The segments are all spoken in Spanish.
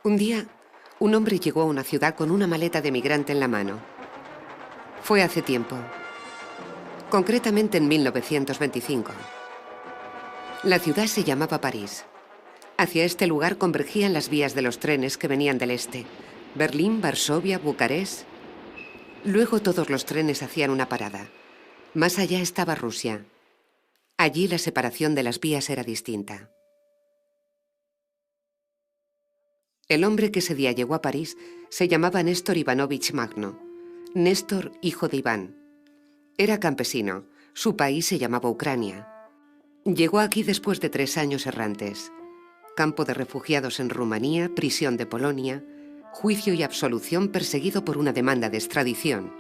Un día, un hombre llegó a una ciudad con una maleta de migrante en la mano. Fue hace tiempo, concretamente en 1925. La ciudad se llamaba París. Hacia este lugar convergían las vías de los trenes que venían del este. Berlín, Varsovia, Bucarest. Luego todos los trenes hacían una parada. Más allá estaba Rusia. Allí la separación de las vías era distinta. El hombre que ese día llegó a París se llamaba Néstor Ivanovich Magno. Néstor, hijo de Iván. Era campesino. Su país se llamaba Ucrania. Llegó aquí después de 3 años errantes. Campo de refugiados en Rumanía, prisión de Polonia, juicio y absolución perseguido por una demanda de extradición.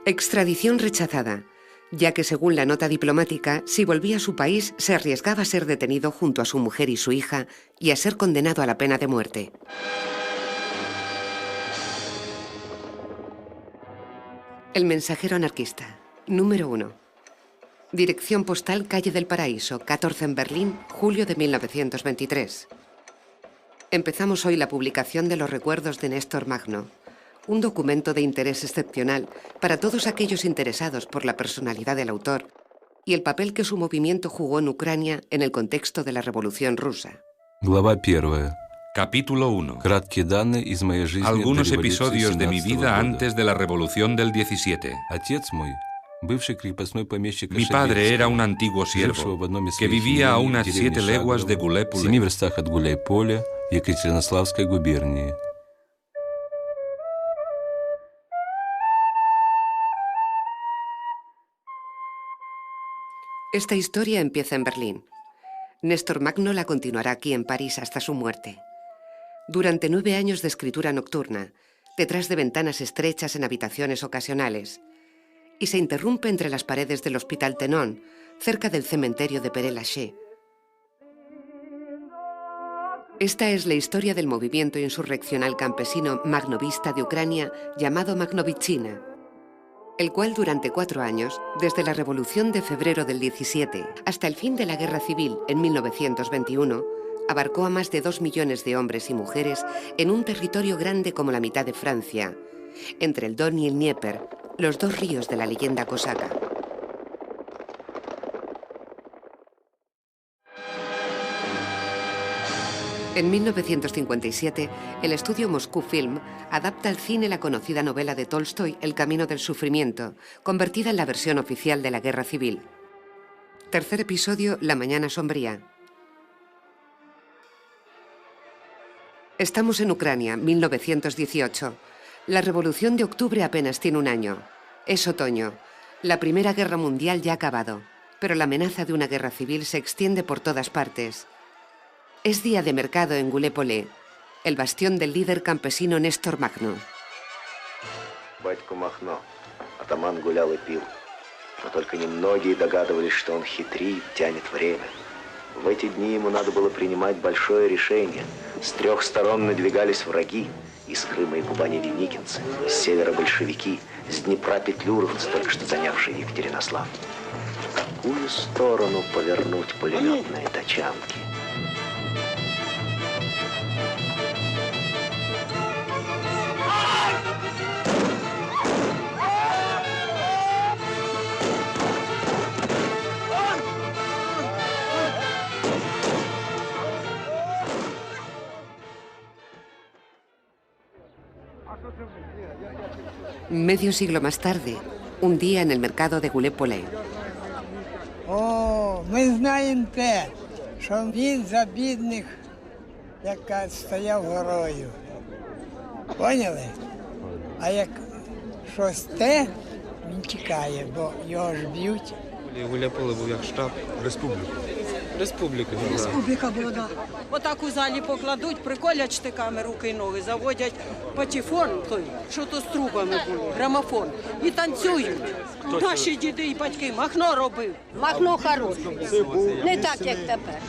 Extradición rechazada, ya que según la nota diplomática, si volvía a su país se arriesgaba a ser detenido junto a su mujer y su hija y a ser condenado a la pena de muerte. El mensajero anarquista, número 1. Dirección postal Calle del Paraíso, 14 en Berlín, julio de 1923. Empezamos hoy la publicación de los recuerdos de Néstor Magno, un documento de interés excepcional para todos aquellos interesados por la personalidad del autor y el papel que su movimiento jugó en Ucrania en el contexto de la Revolución Rusa. Глава 1. Capítulo 1. Краткие данные из моей жизни Algunos до революции episodios de mi 17 vida года. antes de la Revolución del 17. Отец мой, бывший крепостной помещик Mi padre era un antiguo жившего siervo в одном из que своих vivía a имений unas в деревне 7 leguas de Шагово, в 7 Гулепуле. верстах от Гуляйполя, Екатеринославской губернии. Esta historia empieza en Berlín. Néstor Magno la continuará aquí en París hasta su muerte. Durante 9 años de escritura nocturna, detrás de ventanas estrechas en habitaciones ocasionales, y se interrumpe entre las paredes del Hospital Tenon, cerca del cementerio de Père-Lachaise. Esta es la historia del movimiento insurreccional campesino magnovista de Ucrania llamado Magnovichina, el cual durante 4 años, desde la Revolución de febrero del 17 hasta el fin de la Guerra Civil en 1921, abarcó a más de 2 millones de hombres y mujeres en un territorio grande como la mitad de Francia, entre el Don y el Dnieper, los 2 ríos de la leyenda cosaca. En 1957, el estudio Moscú Film adapta al cine la conocida novela de Tolstoy, El camino del sufrimiento, convertida en la versión oficial de la Guerra Civil. Tercer episodio, La mañana sombría. Estamos en Ucrania, 1918. La Revolución de Octubre apenas tiene 1 año. Es otoño. La Primera Guerra Mundial ya ha acabado, pero la amenaza de una guerra civil se extiende por todas partes. Es día de mercado en Гуляйполе, el bastión del líder campesino Нестор Магно. Батько Махно, атаман гулял и пил. Но только немногие догадывались, что он хитрит, тянет время. В эти дни ему надо было принимать большое решение. С 3 сторон надвигались враги. Из Крыма и Кубани деникинцы, с севера большевики, с Днепра петлюровцы, только что занявшие Екатеринослав. В какую сторону повернуть пулеметные тачанки? Medio siglo más tarde, un día en el mercado de Гуляйполе. О, ми знаємо те, що він за бідних, як стояв горою. Поняли? А як щось те, він тікає, бо його ж б'ють. Гуляйполе був як штаб республіки. Республіка була, так. Отак у залі покладуть, приколять штиками руки і ноги, заводять патефон, що то з трубами були, грамофон, і танцюють. Наші діди і батьки Махно робив. Махно хороший, не так, як тепер.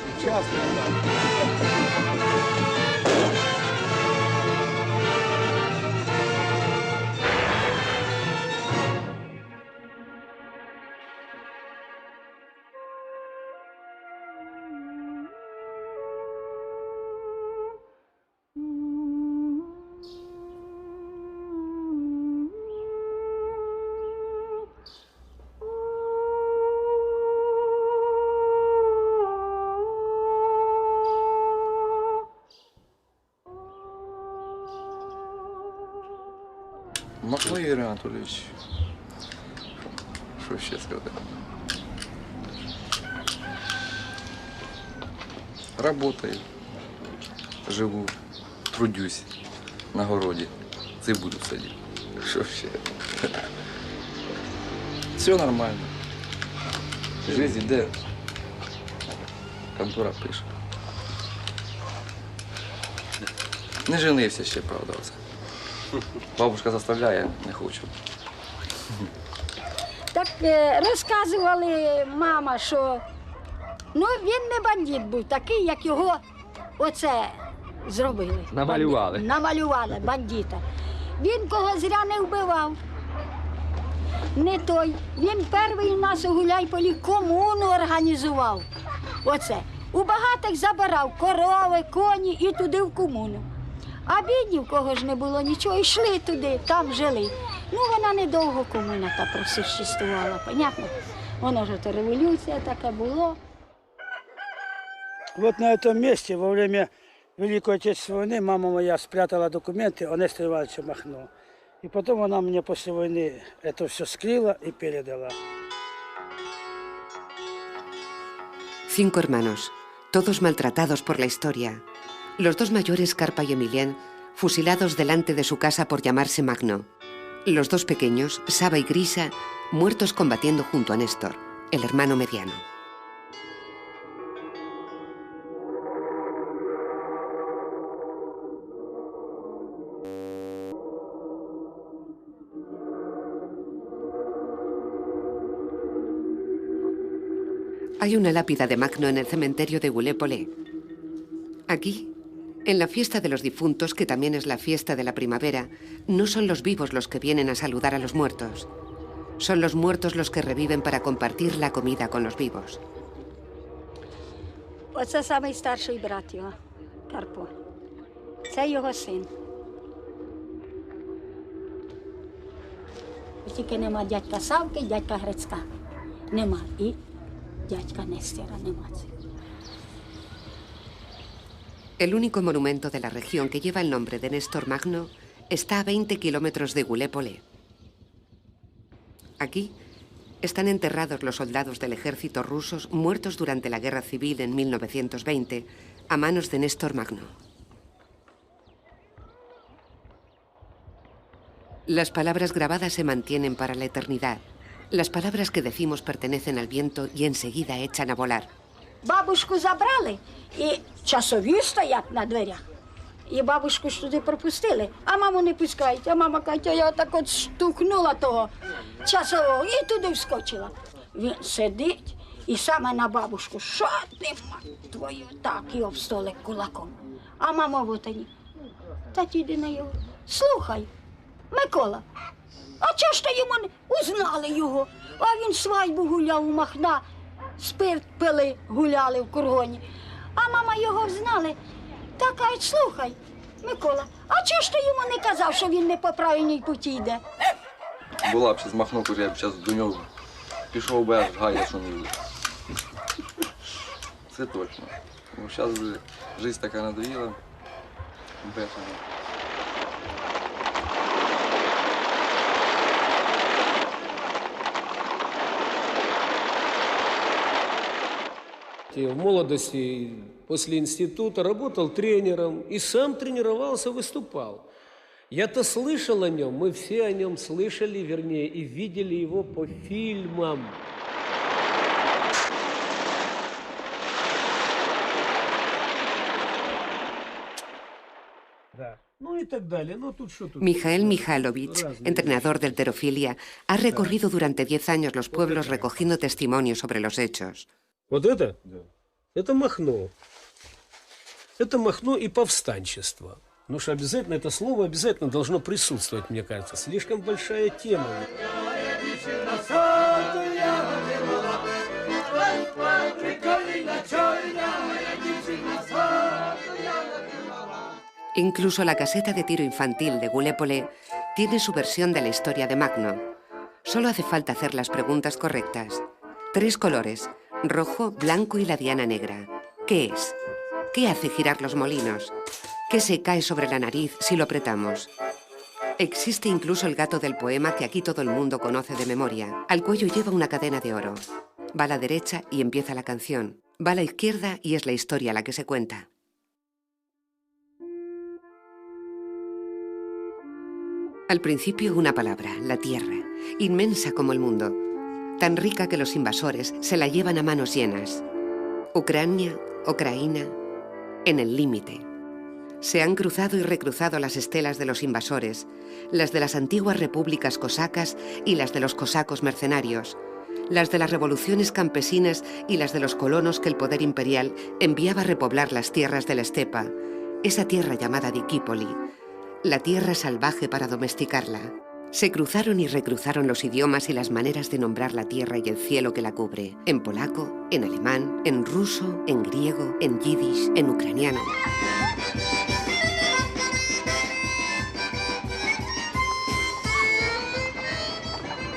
Махно Юрій Анатолійович. Що ще сказати? Работаю, живу, трудюсь на городі. Цибулю садю. Що ще? Все нормально. Жизнь іде. Контора пише. Не женився ще, правда, оце. Бабушка заставляє, не хочу. Так розказували мама, що ну, він не бандит був, такий, як його оце зробили. Намалювали. Намалювали бандита. Він кого зря не вбивав. Не той. Він перший у нас у Гуляйполі комуну організував. Оце. У багатих забирав корови, коні і туди в комуну. А бідні, в кого ж не було нічого, йшли туди, там жили. Ну, вона недовго комуна та просуществувала, понятно? Воно ж то революція така було. Вот на этом месте во время Великой Отечественной войны мама моя спрятала документы о Несторе Ивановиче Махно. И потом она мне после войны это все скрыла и передала. 5 hermanos, todos maltratados por la historia. Los 2 mayores, Carpa y Emilien, fusilados delante de su casa por llamarse Magno. Los 2 pequeños, Saba y Grisa, muertos combatiendo junto a Néstor, el hermano mediano. Hay una lápida de Magno en el cementerio de Goulet-Polé. Aquí, en la fiesta de los difuntos, que también es la fiesta de la primavera, no son los vivos los que vienen a saludar a los muertos. Son los muertos los que reviven para compartir la comida con los vivos. Оце самий старший брат його, Карпо. Це його син. Тільки нема дядька Савки, дядька Грицька. Нема. І дядька Нестора нема. El único monumento de la región que lleva el nombre de Néstor Magno está a 20 kilómetros de Goulet-Polé. Aquí están enterrados los soldados del ejército rusos muertos durante la Guerra Civil en 1920 a manos de Néstor Magno. Las palabras grabadas se mantienen para la eternidad. Las palabras que decimos pertenecen al viento y enseguida echan a volar. Бабушку забрали, і часові стоять на дверях. І бабушку ж туди пропустили, а маму не пускають. А мама каже, я так от штукнула того часового і туди вскочила. Він сидить і саме на бабушку, що ти, мать твою, так, і об столик кулаком. А мама в отані, та тіди на його, слухай, Микола, а чого ж ти йому не узнали його? А він свадьбу гуляв у Махна, спирт пили, гуляли в кургоні. А мама його взнали. Та кажуть, слухай, Микола, а чого ж ти йому не казав, що він не по правильній путі йде? Була б ще змахнув, каже, я б зараз до нього пішов би аж гая, що не буде. Це точно. Ну, зараз вже життя така надоїла. Бешена. В молодости после института работал тренером и сам тренировался, выступал. Я-то слышал о нем, мы все о нем слышали, вернее, и видели его по фильмам. Да. Ну и так далее. Ну, тут что тут? Mijael Mikhailovich, entrenador de halterofilia, ha recorrido durante 10 años los pueblos recogiendo testimonios sobre los hechos. Вот это? Да. Это Махно. Это Махно и повстанчество. Ну что обязательно, это слово обязательно должно присутствовать, мне кажется. Слишком большая тема. Incluso la caseta de tiro infantil de Goulet-Polé tiene su versión de la historia de Magno. Solo hace falta hacer las preguntas correctas. 3 colores, rojo, blanco y la diana negra. ¿Qué es? ¿Qué hace girar los molinos? ¿Qué se cae sobre la nariz si lo apretamos? Existe incluso el gato del poema que aquí todo el mundo conoce de memoria. Al cuello lleva una cadena de oro. Va a la derecha y empieza la canción. Va a la izquierda y es la historia la que se cuenta. Al principio una palabra, la tierra, inmensa como el mundo, tan rica que los invasores se la llevan a manos llenas. Ucrania, Ucraína, en el límite. Se han cruzado y recruzado las estelas de los invasores, las de las antiguas repúblicas cosacas y las de los cosacos mercenarios, las de las revoluciones campesinas y las de los colonos que el poder imperial enviaba a repoblar las tierras de la estepa, esa tierra llamada Dikípoli, la tierra salvaje para domesticarla. Se cruzaron y recruzaron los idiomas y las maneras de nombrar la tierra y el cielo que la cubre, en polaco, en alemán, en ruso, en griego, en yiddish, en ucraniano.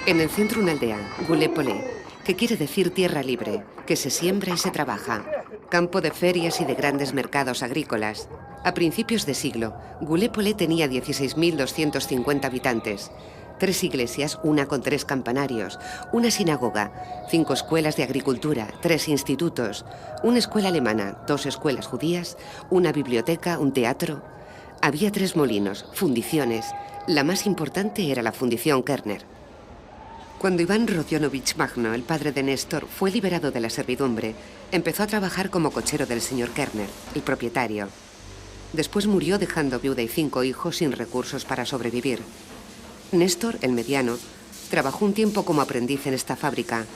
En el centro una aldea, Gulépole, que quiere decir tierra libre, que se siembra y se trabaja. Campo de ferias y de grandes mercados agrícolas. A principios de siglo, Gulépole tenía 16.250 habitantes. 3 iglesias, una con 3 campanarios, una sinagoga, 5 escuelas de agricultura, 3 institutos, una escuela alemana, 2 escuelas judías, una biblioteca, un teatro. Había 3 molinos, fundiciones. La más importante era la fundición Kerner. Cuando Iván Rodionovich Magno, el padre de Néstor, fue liberado de la servidumbre, empezó a trabajar como cochero del señor Kerner, el propietario. Después murió dejando viuda y 5 hijos sin recursos para sobrevivir. Néstor, el mediano, trabajó un tiempo como aprendiz en esta fábrica,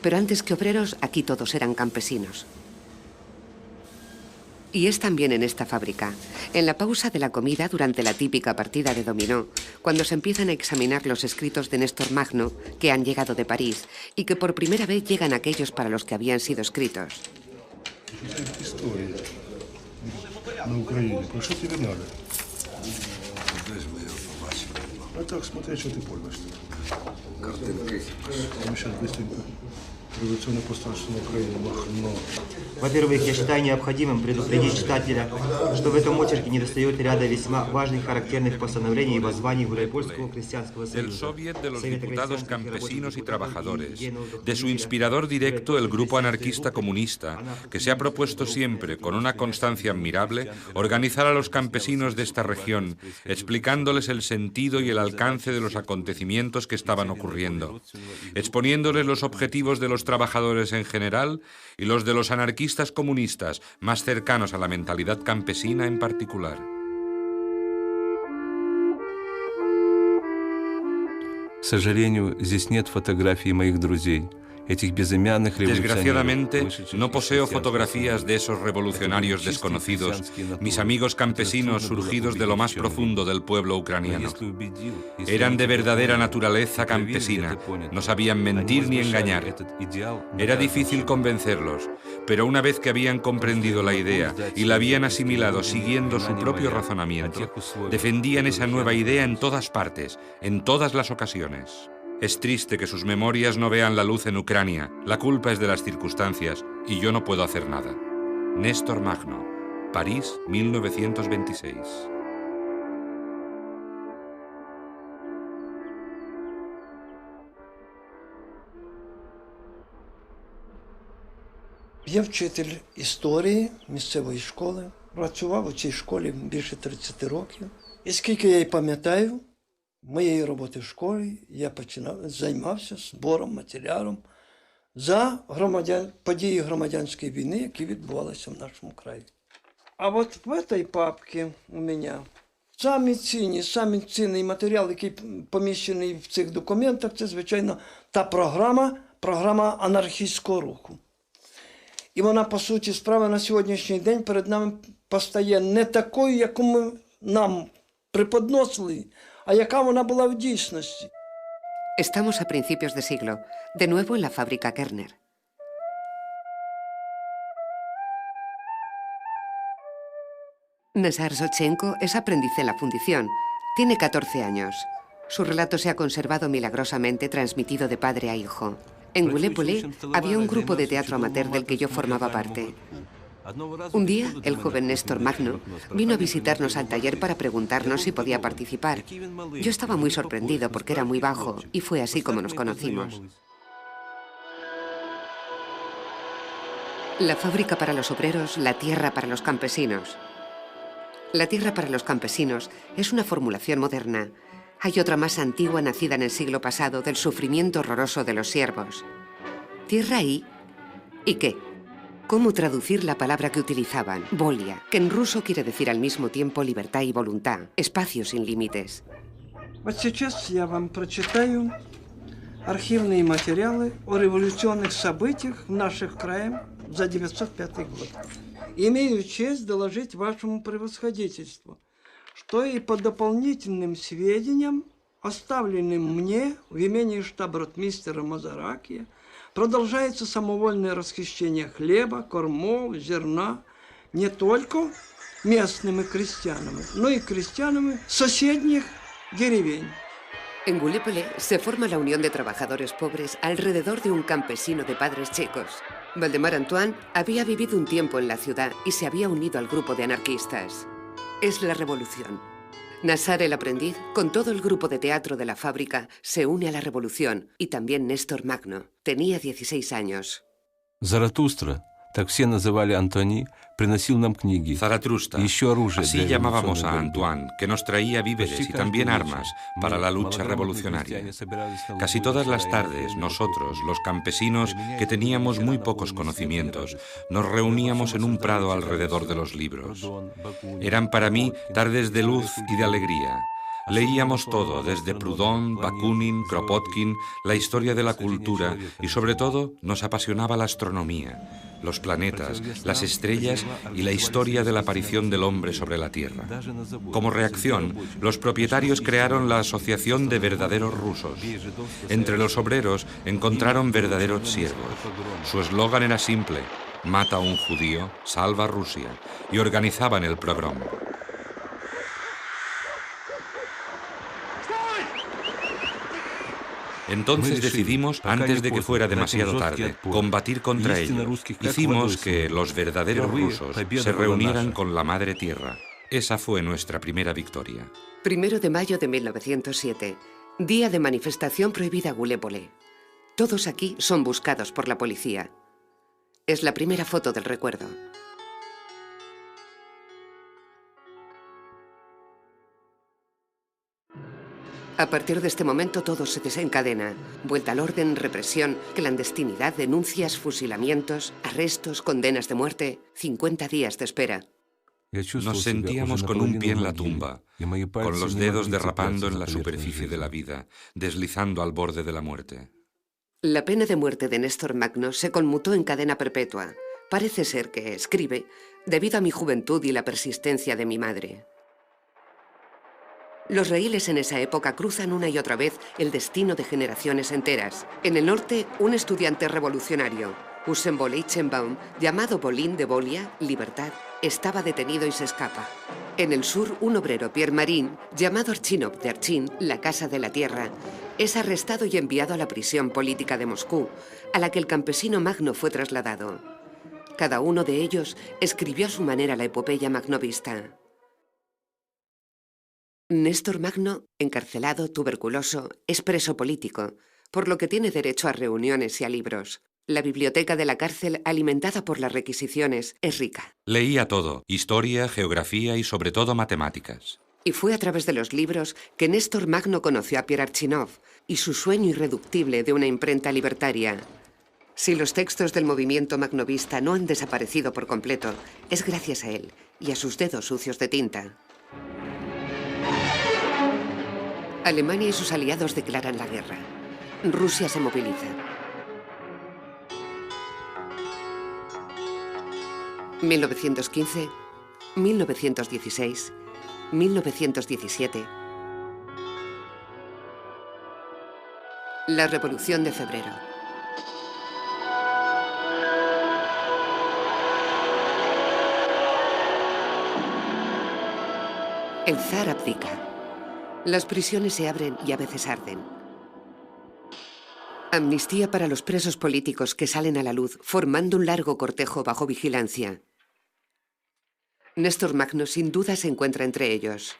pero antes que obreros, aquí todos eran campesinos. Y es también en esta fábrica, en la pausa de la comida durante la típica partida de dominó, cuando se empiezan a examinar los escritos de Néstor Magno que han llegado de París y que por primera vez llegan aquellos para los que habían sido escritos. Історія на Україні. Про що ти виняли? А так, смотри, що ти польваш тут. Картинки. Там ще быстренько. Революционный постарше на Украине Махно. Во-первых, я считаю необходимым предупредить читателя, что в этом очерке недостает ряда весьма важных характерных постановлений и воззваний Гуляйпольского крестьянского союза. Del Soviet de los Diputados Campesinos y Trabajadores, de su inspirador directo, el Grupo Anarquista Comunista, que se ha propuesto siempre, con una constancia admirable, organizar a los campesinos de esta región, explicándoles el sentido y el alcance de los acontecimientos que estaban ocurriendo, exponiéndoles los objetivos de los trabajadores en general y los de los anarquistas comunistas, más cercanos a la mentalidad campesina en particular. К сожалению, здесь нет фотографий моих друзей. Desgraciadamente, no poseo fotografías de esos revolucionarios desconocidos, mis amigos campesinos surgidos de lo más profundo del pueblo ucraniano. Eran de verdadera naturaleza campesina, no sabían mentir ni engañar. Era difícil convencerlos, pero una vez que habían comprendido la idea y la habían asimilado siguiendo su propio razonamiento, defendían esa nueva idea en todas partes, en todas las ocasiones. Es triste que sus memorias no vean la luz en Ucrania. La culpa es de las circunstancias y yo no puedo hacer nada. Néstor Magno, París, 1926. Я вчитель історії місцевої школи. Працював у цій школі більше 30 років. І скільки я й пам'ятаю, моєї роботи в школі я займався збором матеріалом за події громадянської війни, які відбувалися в нашому краї. А от в цій папці у мене самий цінний матеріал, який поміщений в цих документах, це, звичайно, та програма анархістського руху. І вона, по суті справи, на сьогоднішній день перед нами постає не такою, яку ми нам преподносили, а яка вона була в дійсності. Estamos a principios de siglo, de nuevo en la fábrica Kerner. Nazar Sotchenko es aprendiz en la fundición. Tiene 14 años. Su relato se ha conservado milagrosamente transmitido de padre a hijo. En Gulépole había un grupo de teatro amateur del que yo formaba parte. Un día, el joven Néstor Magno vino a visitarnos al taller para preguntarnos si podía participar. Yo estaba muy sorprendido porque era muy bajo y fue así como nos conocimos. La fábrica para los obreros, la tierra para los campesinos. La tierra para los campesinos es una formulación moderna. Hay otra más antigua nacida en el siglo pasado del sufrimiento horroroso de los siervos. Tierra ¿y qué? ¿Cómo traducir la palabra que utilizaban? Volia, que en ruso quiere decir al mismo tiempo libertad y voluntad, espacio sin límites. Вот сейчас я вам прочитаю архивные материалы о революционных событиях в наших краях за 905 год. Имею честь доложить вашему превосходительству, что и по дополнительным сведениям, оставленным мне в имении штаб-ротмистера Мазаракия, продолжается самовольное расхищение хлеба, кормов, зерна не только местными крестьянами, но и крестьянами соседних деревень. En Gallipoli se forma la Unión de Trabajadores Pobres alrededor de un campesino de padres checos. Valdemar Antoine había vivido un tiempo en la ciudad y se había unido al grupo de anarquistas. Es la revolución. Nassar el aprendiz, con todo el grupo de teatro de la fábrica, se une a la revolución, y también Néstor Magno. Tenía 16 años. Заратустра, так все называли Антони, приносил нам книги. Zaratrusta, así llamábamos a Antoine, que nos traía víveres y también armas para la lucha revolucionaria. Casi todas las tardes, nosotros, los campesinos, que teníamos muy pocos conocimientos, nos reuníamos en un prado alrededor de los libros. Eran para mí tardes de luz y de alegría. Leíamos todo, desde Proudhon, Bakunin, Kropotkin, la historia de la cultura y sobre todo nos apasionaba la astronomía, los planetas, las estrellas y la historia de la aparición del hombre sobre la Tierra. Como reacción, los propietarios crearon la Asociación de Verdaderos Rusos. Entre los obreros encontraron verdaderos siervos. Su eslogan era simple: mata a un judío, salva a Rusia, y organizaban el pogrom. Entonces decidimos, antes de que fuera demasiado tarde, combatir contra ello. Hicimos que los verdaderos rusos se reunieran con la Madre Tierra. Esa fue nuestra primera victoria. 1 de mayo de 1907, día de manifestación prohibida Gallipoli. Todos aquí son buscados por la policía. Es la primera foto del recuerdo. A partir de este momento todo se desencadena. Vuelta al orden, represión, clandestinidad, denuncias, fusilamientos, arrestos, condenas de muerte, 50 días de espera. Nos sentíamos con un pie en la tumba, con los dedos derrapando en la superficie de la vida, deslizando al borde de la muerte. La pena de muerte de Néstor Magno se conmutó en cadena perpetua. Parece ser que, escribe, debido a mi juventud y la persistencia de mi madre. Los raíles en esa época cruzan una y otra vez el destino de generaciones enteras. En el norte, un estudiante revolucionario, Usen Boleichenbaum, llamado Bolín de Volia, Libertad, estaba detenido y se escapa. En el sur, un obrero, Pierre Marin, llamado Archinov de Archin, la Casa de la Tierra, es arrestado y enviado a la prisión política de Moscú, a la que el campesino Magno fue trasladado. Cada uno de ellos escribió a su manera la epopeya magnovista. Néstor Magno, encarcelado, tuberculoso, es preso político, por lo que tiene derecho a reuniones y a libros. La biblioteca de la cárcel, alimentada por las requisiciones, es rica. Leía todo: historia, geografía y sobre todo matemáticas. Y fue a través de los libros que Néstor Magno conoció a Pierre Archinov y su sueño irreductible de una imprenta libertaria. Si los textos del movimiento magnovista no han desaparecido por completo, es gracias a él y a sus dedos sucios de tinta. Alemania y sus aliados declaran la guerra. Rusia se moviliza. 1915, 1916, 1917. La Revolución de Febrero. El zar abdica. Las prisiones se abren y a veces arden. Amnistía para los presos políticos que salen a la luz, formando un largo cortejo bajo vigilancia. Néstor Magno sin duda se encuentra entre ellos,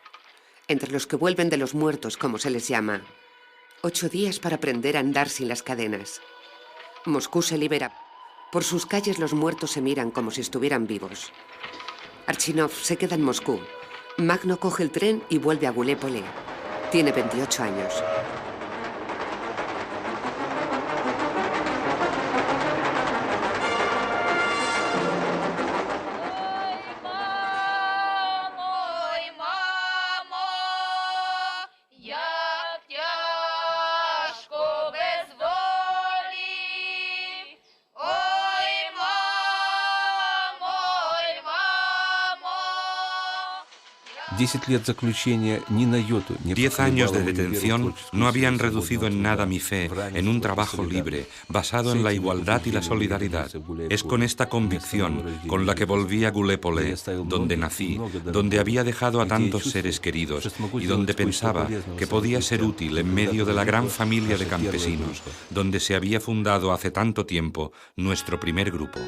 entre los que vuelven de los muertos, como se les llama. 8 días para aprender a andar sin las cadenas. Moscú se libera. Por sus calles los muertos se miran como si estuvieran vivos. Archinov se queda en Moscú. Magno coge el tren y vuelve a Goulet-Polé. Tiene 28 años. Diez años de detención no habían reducido en nada mi fe en un trabajo libre, basado en la igualdad y la solidaridad. Es con esta convicción con la que volví a Goulet-Polé, donde nací, donde había dejado a tantos seres queridos y donde pensaba que podía ser útil en medio de la gran familia de campesinos, donde se había fundado hace tanto tiempo nuestro primer grupo.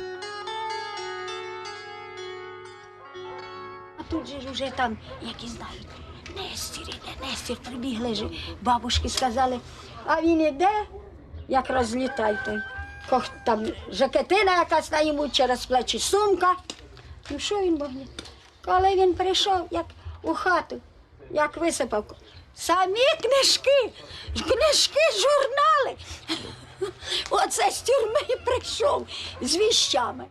Тут же вже там, як і знають, Нестір прибігли же, бабушки сказали, а він іде, як розлітай той. Там жакетина якась на йому через плечі, сумка. Ну що він могне? Коли він прийшов, як у хату, як висипав, самі книжки, журнали. Оце з тюрми і прийшов з віщами.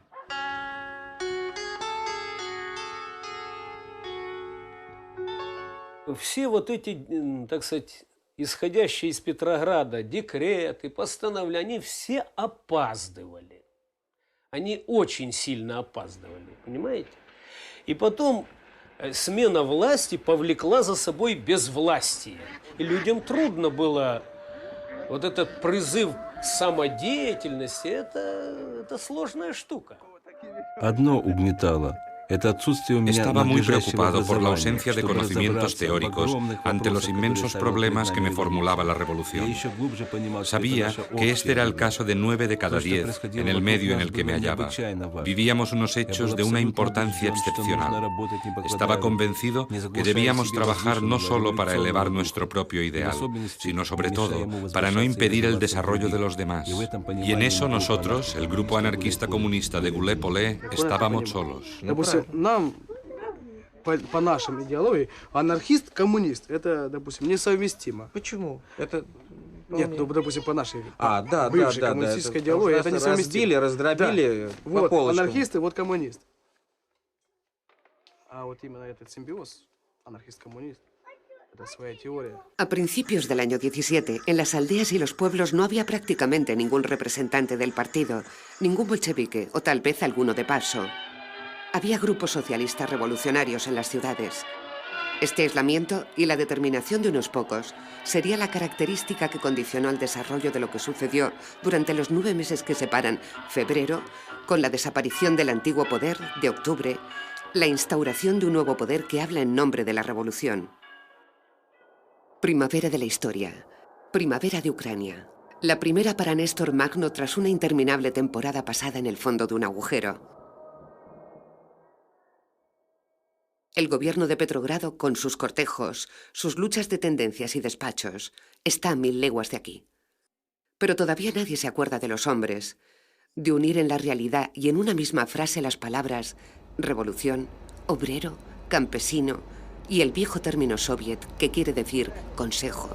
Все вот эти, так сказать, исходящие из Петрограда декреты, постановления, они все опаздывали. Они очень сильно опаздывали, понимаете? И потом смена власти повлекла за собой безвластие. И людям трудно было вот этот призыв к самодеятельности, это сложная штука. Одно угнетало. Estaba muy preocupado por la ausencia de conocimientos teóricos ante los inmensos problemas que me formulaba la revolución. Sabía que este era el caso de 9 de cada 10 en el medio en el que me hallaba. Vivíamos unos hechos de una importancia excepcional. Estaba convencido que debíamos trabajar no solo para elevar nuestro propio ideal, sino sobre todo para no impedir el desarrollo de los demás. Y en eso nosotros, el grupo anarquista comunista de Goulet-Polé, estábamos solos. Нам, по нашей идеологии, анархист-коммунист, это, допустим, несовместимо. Почему? Это... Нет, ну, допустим, по нашей бывшей коммунистической идеологии, это несовместимо. Раздробили по вот полочкам. Анархисты, вот коммунист. А вот именно этот симбиоз, анархист-коммунист, это своя теория. A principios del año 17, en las aldeas y los pueblos no había prácticamente ningún representante del partido, ningún bolchevique o tal vez alguno de paso. Había grupos socialistas revolucionarios en las ciudades. Este aislamiento y la determinación de unos pocos sería la característica que condicionó el desarrollo de lo que sucedió durante los 9 meses que separan febrero, con la desaparición del antiguo poder, de octubre, la instauración de un nuevo poder que habla en nombre de la revolución. Primavera de la historia. Primavera de Ucrania. La primera para Néstor Magno tras una interminable temporada pasada en el fondo de un agujero. El gobierno de Petrogrado, con sus cortejos, sus luchas de tendencias y despachos, está a 1000 leguas de aquí. Pero todavía nadie se acuerda de los hombres, de unir en la realidad y en una misma frase las palabras revolución, obrero, campesino y el viejo término soviet que quiere decir consejo.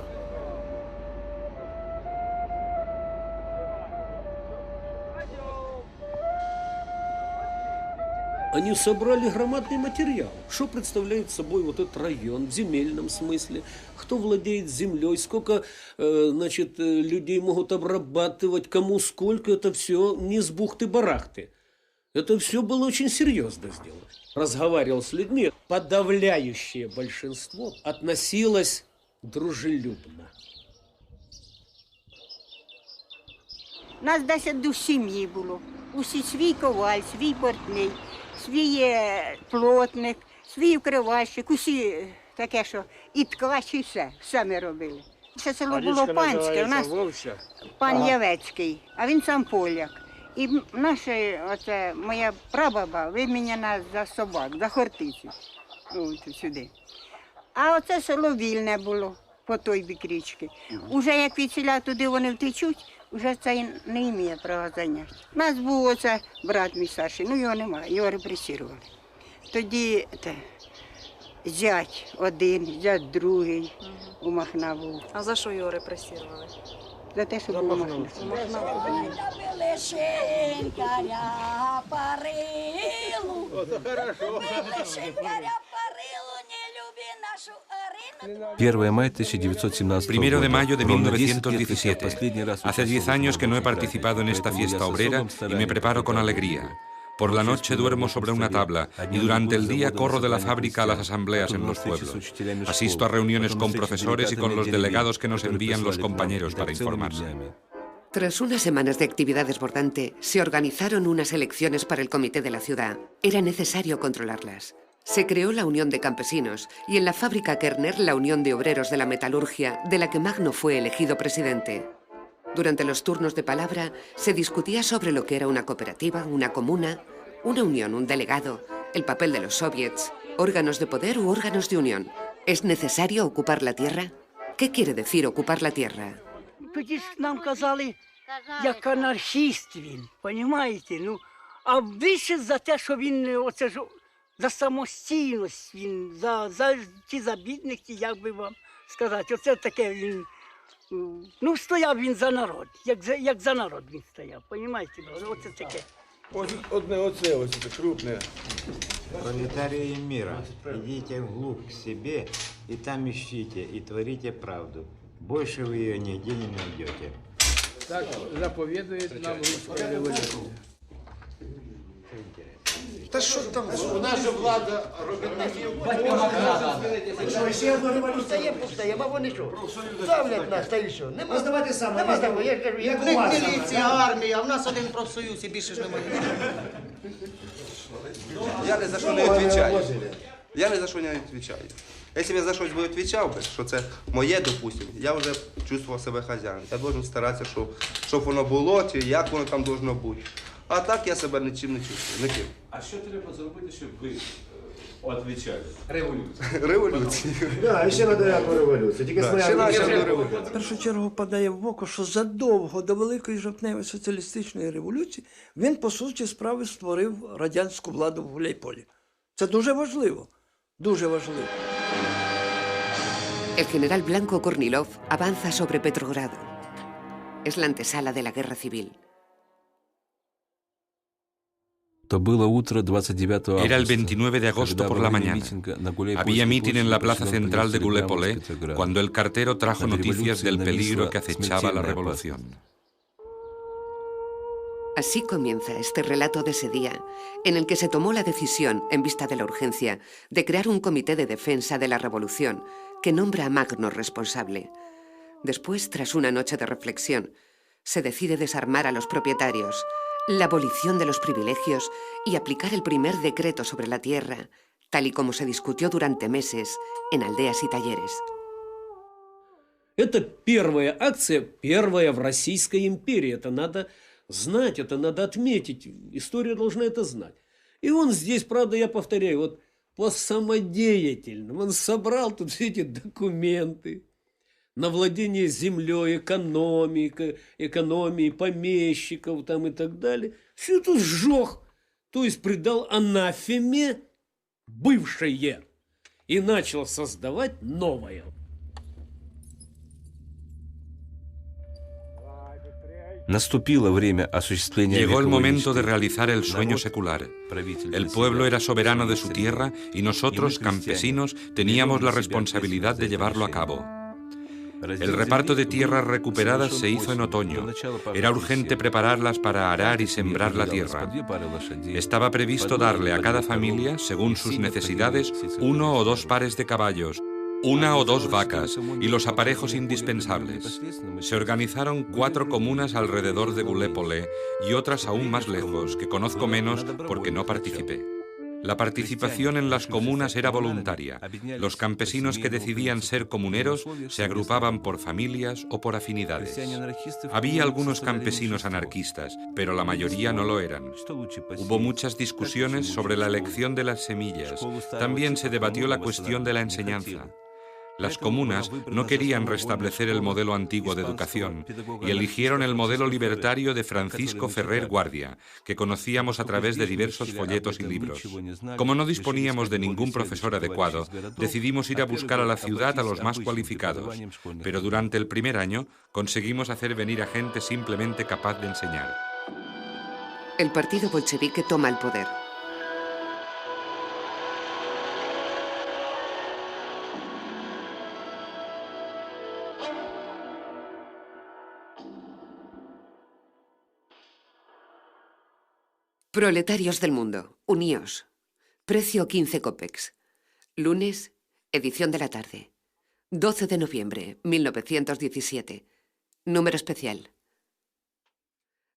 Они собрали громадный материал. Что представляет собой вот этот район в земельном смысле? Кто владеет землей? Сколько, значит, людей могут обрабатывать? Кому сколько? Это все не с бухты-барахты. Это все было очень серьезно сделано. Разговаривал с людьми. Подавляющее большинство относилось дружелюбно. Нас 10 сім'ї було. Усі свій коваль, свій портний. Свій плотник, свій вкривальщик, усі таке, що і ткач, і все ми робили. Це село було панське, у нас пан Явецький, а він сам поляк. І оце, моя прабаба виміняна за собак, за Хортицю, сюди. А оце село вільне було, по той бік річки. Уже як від селя туди вони втечуть, вже це не має права зайняти. У нас був оце брат мій старший, його немає, його репресували. Тоді зять один, зять другий у Махна був. А за що його репресували? За те, що був Махна. Первое мая 1917 Primero de mayo de 1917. Hace 10 años que no he participado en esta fiesta obrera y me preparo con alegría. Por la noche duermo sobre una tabla y durante el día corro de la fábrica a las asambleas en los pueblos. Asisto a reuniones con profesores y con los delegados que nos envían los compañeros para informarse. Tras unas semanas de actividad desbordante, se organizaron unas elecciones para el comité de la ciudad. Era necesario controlarlas. Se creó la Unión de Campesinos y en la fábrica Kerner la Unión de Obreros de la Metalurgia, de la que Magno fue elegido presidente. Durante los turnos de palabra se discutía sobre lo que era una cooperativa, una comuna, una unión, un delegado, el papel de los soviets, órganos de poder u órganos de unión. ¿Es necesario ocupar la tierra? ¿Qué quiere decir ocupar la tierra? Тоді ж нам казали, як анархіст він, розумієте? Ну, а більше за те, що він, оце ж, за самостійність він, за ті забідники, як би вам сказати, оце таке він, ну, стояв він за народ, як за народ він стояв, розумієте? Оце таке. Одне оце крупне. Пролетарии мира, идите вглубь к себе, и там ищите, и творите правду. Больше вы ее нигде не найдете. Так заповедует нам русская революция. Та що там? У нас же влада робітників. Ще одну революцію повстає, а вони що? Ставлять нас, та і що? Нема здавати саме. Нема здавати, я кажу, як у вас. Міліція, армія, а в нас один профсоюз і більше ж немає. Я ні за що не відповідаю. Я ні за що не відповідаю. Якщо я за щось би відповідав, що це моє, допустимо, я вже чувствував себе хазяїном. Я повинен старатися, щоб воно було, чи як воно там повинно бути. А так я себе нічим не чувствую, ніким. А що треба зробити, щоб ви відповідали? Революцію. Революцію. Так, і ще на деяку революцію. Тільки В першу чергу падає в око, що задовго до Великої жовтневої соціалістичної революції він, по суті справи, створив радянську владу в Гуляйполі. Це дуже важливо. Дуже важливо. El general Blanco Kornilov avanza sobre Petrogrado. Es la antesala de la guerra civil. Era el 29 de agosto por la mañana. Había mitin en la plaza central de Gulépole cuando el cartero trajo noticias del peligro que acechaba la revolución. Así comienza este relato de ese día, en el que se tomó la decisión, en vista de la urgencia, de crear un comité de defensa de la revolución, que nombra a Magno responsable. Después, tras una noche de reflexión, se decide desarmar a los propietarios, la abolición de los privilegios y aplicar el primer decreto sobre la tierra, tal y como se discutió durante meses en aldeas y talleres. Это первая акция, первая в Российской империи. Это надо знать, это надо отметить. История должна это знать. И он здесь, правда, я повторяю, вот по самодеятельному. Он собрал тут все эти документы на владение землей, экономией, помещиков там и так далее. Все это сжег, то есть придал анафеме бывшее и начал создавать новое. Наступило время осуществления. Llegó el momento de realizar el sueño secular. El pueblo era soberano de su tierra y nosotros, campesinos, teníamos la responsabilidad de llevarlo a cabo. El reparto de tierras recuperadas se hizo en otoño. Era urgente prepararlas para arar y sembrar la tierra. Estaba previsto darle a cada familia, según sus necesidades, 1 o 2 pares de caballos, 1 o 2 vacas y los aparejos indispensables. Se organizaron 4 comunas alrededor de Gulépole y otras aún más lejos, que conozco menos porque no participé. La participación en las comunas era voluntaria. Los campesinos que decidían ser comuneros se agrupaban por familias o por afinidades. Había algunos campesinos anarquistas, pero la mayoría no lo eran. Hubo muchas discusiones sobre la elección de las semillas. También se debatió la cuestión de la enseñanza. Las comunas no querían restablecer el modelo antiguo de educación y eligieron el modelo libertario de Francisco Ferrer Guardia, que conocíamos a través de diversos folletos y libros. Como no disponíamos de ningún profesor adecuado, decidimos ir a buscar a la ciudad a los más cualificados, pero durante el primer año conseguimos hacer venir a gente simplemente capaz de enseñar. El partido bolchevique toma el poder. Proletarios del mundo, uníos. Precio 15 cópex. Lunes, edición de la tarde. 12 de noviembre, 1917. Número especial.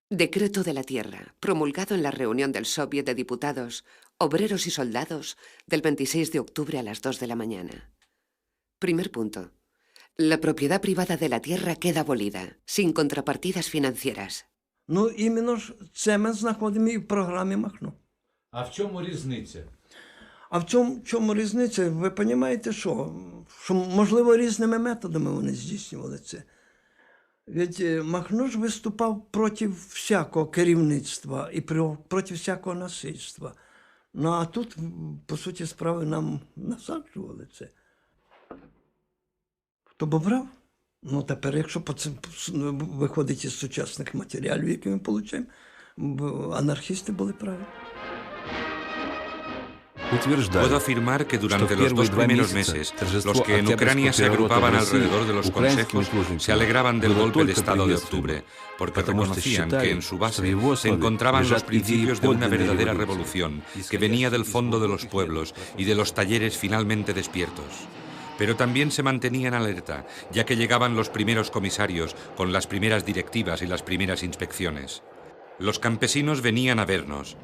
Decreto de la Tierra, promulgado en la reunión del Soviet de Diputados, Obreros y Soldados, del 26 de octubre a las 2 de la mañana. Primer punto. La propiedad privada de la tierra queda abolida, sin contrapartidas financieras. Ну, іменно ж це ми знаходимо і в програмі Махно. А в чому різниця? А в чому різниця? Ви розумієте, що можливо різними методами вони здійснювали це. Ведь Махно ж виступав проти всякого керівництва і проти всякого насильства. Ну, а тут, по суті справи, нам насаджували це. Хто б брав? Ну, тепер, якщо виходить із сучасних матеріалів, які ми отримуємо, анархісти були праві. Puedo afirmar que durante los 2 primeros meses, los que en Ucrania se agrupaban alrededor de los consejos se alegraban del golpe de Estado de octubre, porque reconocían que en su base se encontraban los principios de una verdadera revolución que venía del fondo de los pueblos y de los talleres finalmente despiertos. Pero también se mantenían alerta, ya que llegaban los primeros comisarios con las primeras directivas y las primeras inspecciones. Los campesinos venían a vernos.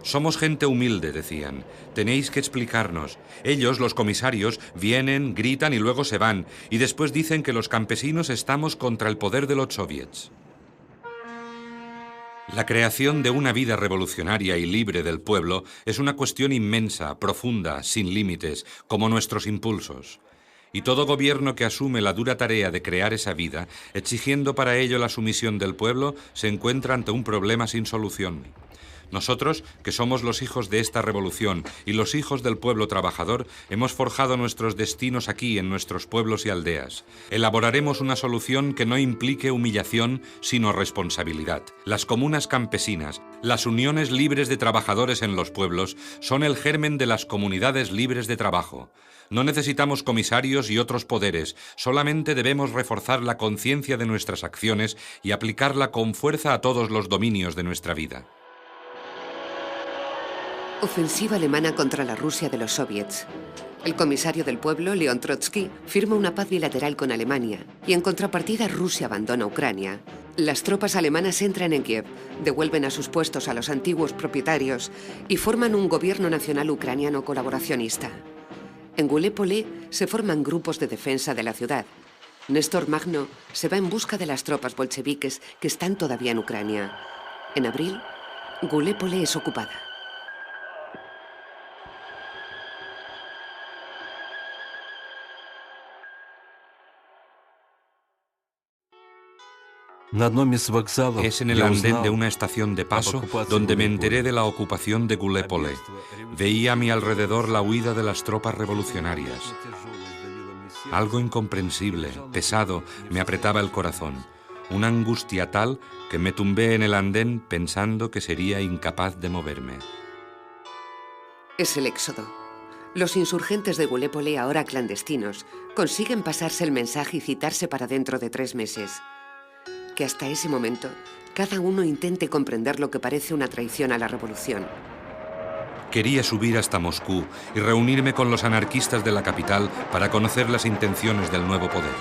Somos gente humilde, decían. Tenéis que explicarnos. Ellos, los comisarios, vienen, gritan y luego se van, y después dicen que los campesinos estamos contra el poder de los soviets. La creación de una vida revolucionaria y libre del pueblo es una cuestión inmensa, profunda, sin límites, como nuestros impulsos. Y todo gobierno que asume la dura tarea de crear esa vida, exigiendo para ello la sumisión del pueblo, se encuentra ante un problema sin solución. Nosotros, que somos los hijos de esta revolución y los hijos del pueblo trabajador, hemos forjado nuestros destinos aquí, en nuestros pueblos y aldeas. Elaboraremos una solución que no implique humillación, sino responsabilidad. Las comunas campesinas, las uniones libres de trabajadores en los pueblos, son el germen de las comunidades libres de trabajo. No necesitamos comisarios y otros poderes, solamente debemos reforzar la conciencia de nuestras acciones y aplicarla con fuerza a todos los dominios de nuestra vida. Ofensiva alemana contra la Rusia de los soviets. El comisario del pueblo, León Trotsky, firma una paz bilateral con Alemania y en contrapartida Rusia abandona Ucrania. Las tropas alemanas entran en Kiev, devuelven a sus puestos a los antiguos propietarios y forman un gobierno nacional ucraniano colaboracionista. En Gulépole se forman grupos de defensa de la ciudad. Néstor Magno se va en busca de las tropas bolcheviques que están todavía en Ucrania. En abril, Gulépole es ocupada. Es en el andén de una estación de paso donde me enteré de la ocupación de Gulépole. Veía a mi alrededor la huida de las tropas revolucionarias. Algo incomprensible, pesado, me apretaba el corazón. Una angustia tal que me tumbé en el andén pensando que sería incapaz de moverme. Es el éxodo. Los insurgentes de Gulépole, ahora clandestinos, consiguen pasarse el mensaje y citarse para dentro de 3 meses. Que hasta ese momento cada uno intente comprender lo que parece una traición a la revolución. Quería subir hasta Moscú y reunirme con los anarquistas de la capital para conocer las intenciones del nuevo poder.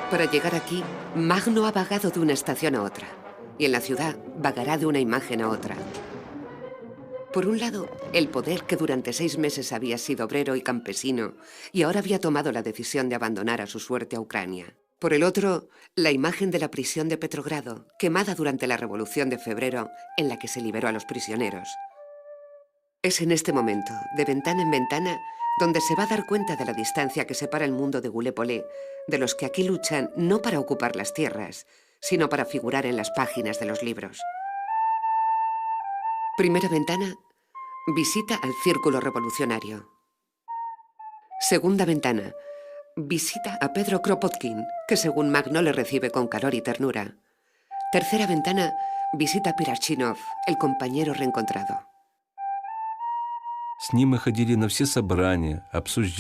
Para llegar aquí, Magno ha vagado de una estación a otra. y en la ciudad vagará de una imagen a otra. Por un lado, el poder que durante 6 meses había sido obrero y campesino y ahora había tomado la decisión de abandonar a su suerte a Ucrania. Por el otro, la imagen de la prisión de Petrogrado, quemada durante la Revolución de Febrero, en la que se liberó a los prisioneros. Es en este momento, de ventana en ventana, donde se va a dar cuenta de la distancia que separa el mundo de Gulépolé de los que aquí luchan no para ocupar las tierras, sino para figurar en las páginas de los libros. Primera ventana, visita al Círculo Revolucionario. Segunda ventana, visita a Pedro Kropotkin, que según Magno le recibe con calor y ternura. Tercera ventana, visita a Pirachynov, el compañero reencontrado.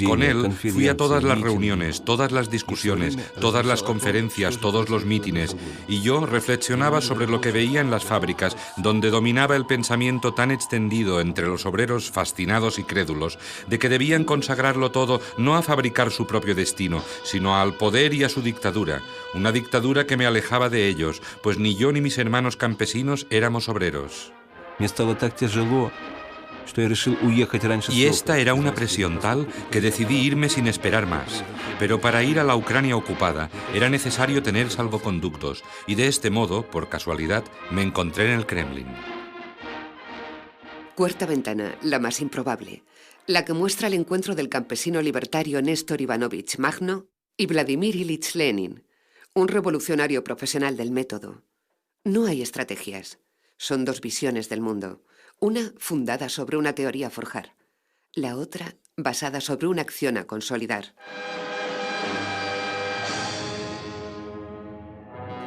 Con él fui a todas las reuniones, todas las discusiones, todas las conferencias, todos los mítines, y yo reflexionaba sobre lo que veía en las fábricas, donde dominaba el pensamiento tan extendido entre los obreros fascinados y crédulos, de que debían consagrarlo todo no a fabricar su propio destino, sino al poder y a su dictadura, una dictadura que me alejaba de ellos, pues ni yo ni mis hermanos campesinos éramos obreros. Y esta era una presión tal que decidí irme sin esperar más. Pero para ir a la Ucrania ocupada era necesario tener salvoconductos, y de este modo, por casualidad, me encontré en el Kremlin. Cuarta ventana, la más improbable, la que muestra el encuentro del campesino libertario Néstor Ivanovich Magno y Vladimir Ilich Lenin, un revolucionario profesional del método. No hay estrategias, son 2 visiones del mundo. Una fundada sobre una teoría a forjar, la otra basada sobre una acción a consolidar.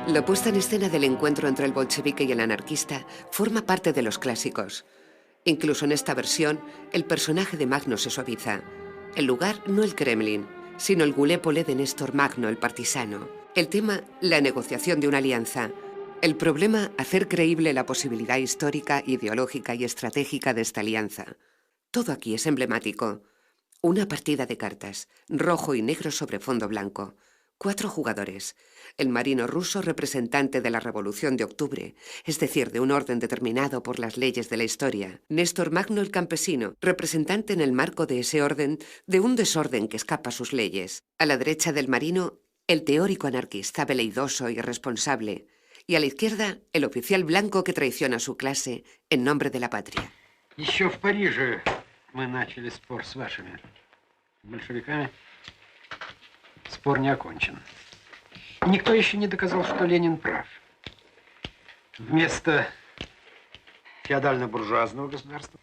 La puesta en escena del encuentro entre el bolchevique y el anarquista forma parte de los clásicos. Incluso en esta versión, el personaje de Magno se suaviza. El lugar no el Kremlin, sino el Gulépolé de Néstor Magno, el partisano. El tema, la negociación de una alianza. El problema, hacer creíble la posibilidad histórica, ideológica y estratégica de esta alianza. Todo aquí es emblemático. Una partida de cartas, rojo y negro sobre fondo blanco. 4 jugadores. El marino ruso representante de la Revolución de Octubre, es decir, de un orden determinado por las leyes de la historia. Néstor Magno el campesino, representante en el marco de ese orden, de un desorden que escapa a sus leyes. A la derecha del marino, el teórico anarquista veleidoso y irresponsable. Y a la izquierda, el oficial blanco que traiciona a su clase en nombre de la patria. Еще в Париже мы начали спор с вашими большевиками. Спор не окончен. Никто еще не доказал, что Ленин прав. Вместо феодально-буржуазного государства